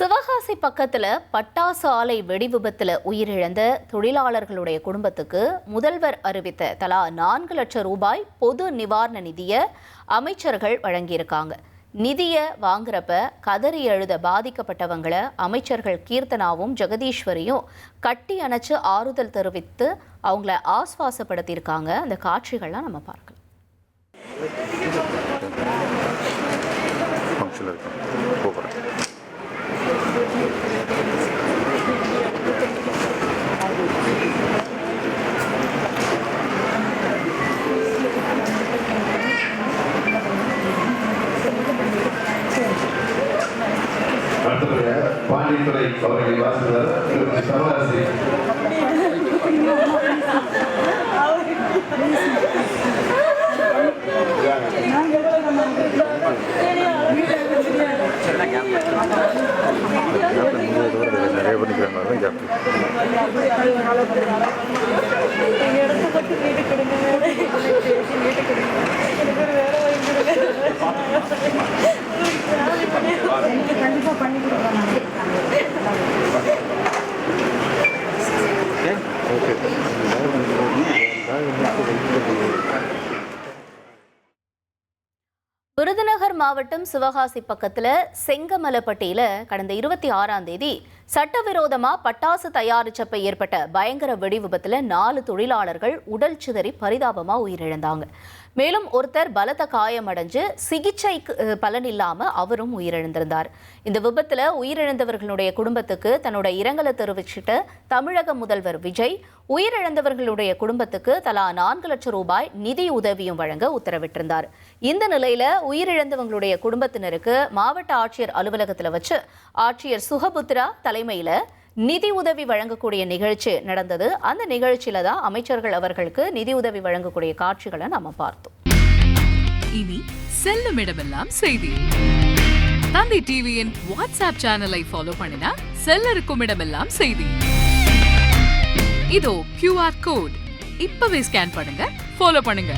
சிவகாசி பக்கத்துல பட்டாசு ஆலை வெடி விபத்துல உயிரிழந்த தொழிலாளர்களுடைய குடும்பத்துக்கு முதல்வர் அறிவித்த தலா 4 லட்சம் ரூபாய் பொது நிவாரண நிதியை அமைச்சர்கள் வழங்கியிருக்காங்க. நிதியை வாங்குறப்ப கதறி எழுத பாதிக்கப்பட்டவங்களை அமைச்சர்கள் கீர்த்தனாவும் ஜெகதீஸ்வரியும் கட்டி அணைச்சு ஆறுதல் தெரிவித்து அவங்கள ஆஸ்வாசப்படுத்தியிருக்காங்க. அந்த காட்சிகள்லாம் நம்ம பார்க்கலாம். பாண்டித்துறை அவர்களை வாசித்தார் திருமதி சமராசி. நிறைய பண்ணிக்கிறாங்க. கண்டிப்பா பண்ணி கொடுக்கலாம். விருதுநகர் மாவட்டம் சிவகாசி பக்கத்துல செங்கமலப்பட்டியில கடந்த 26ஆம் தேதி சட்டவிரோதமா பட்டாசு தயாரிச்சப்ப ஏற்பட்ட பயங்கர வெடி விபத்துல 4 தொழிலாளர்கள் உடல் சிதறி பரிதாபமா உயிரிழந்தாங்க. மேலும் ஒருத்தர் பலத்த காயமடைஞ்சு சிகிச்சைக்கு பலன் இல்லாம அவரும் உயிரிழந்திருந்தார். இந்த விபத்துல உயிரிழந்தவர்களுடைய குடும்பத்துக்கு தன்னோட இரங்கலை தெரிவிச்சிட்ட தமிழக முதல்வர் விஜய் உயிரிழந்தவர்களுடைய குடும்பத்துக்கு தலா 4 லட்சம் ரூபாய் நிதி உதவியும் வழங்க உத்தரவிட்டிருந்தார். இந்த நிலையில உயிரிழந்தவங்களுடைய குடும்பத்தினருக்கு மாவட்ட ஆட்சியர் அலுவலகத்துல வச்சு ஆட்சியர் சுகபுத்ரா தலைமையில நிதி உதவி வழங்கக்கூடிய நிகழ்ச்சி நடந்தது. அந்த நிகழ்ச்சியில தான் அமைச்சர்கள் அவர்களுக்கு நிதி உதவி வழங்கக்கூடிய காட்சிகளை நாம பார்த்தோம். இனி செல்லும் இடமெல்லாம் செய்தி. தந்தி டிவியின் வாட்ஸ்அப் சேனலை ஃபாலோ பண்ணினா செல்லருக்கும் இடமெல்லாம் செய்தி. இதோ QR கோட் இப்பவே ஸ்கேன் பண்ணுங்க, ஃபாலோ பண்ணுங்க.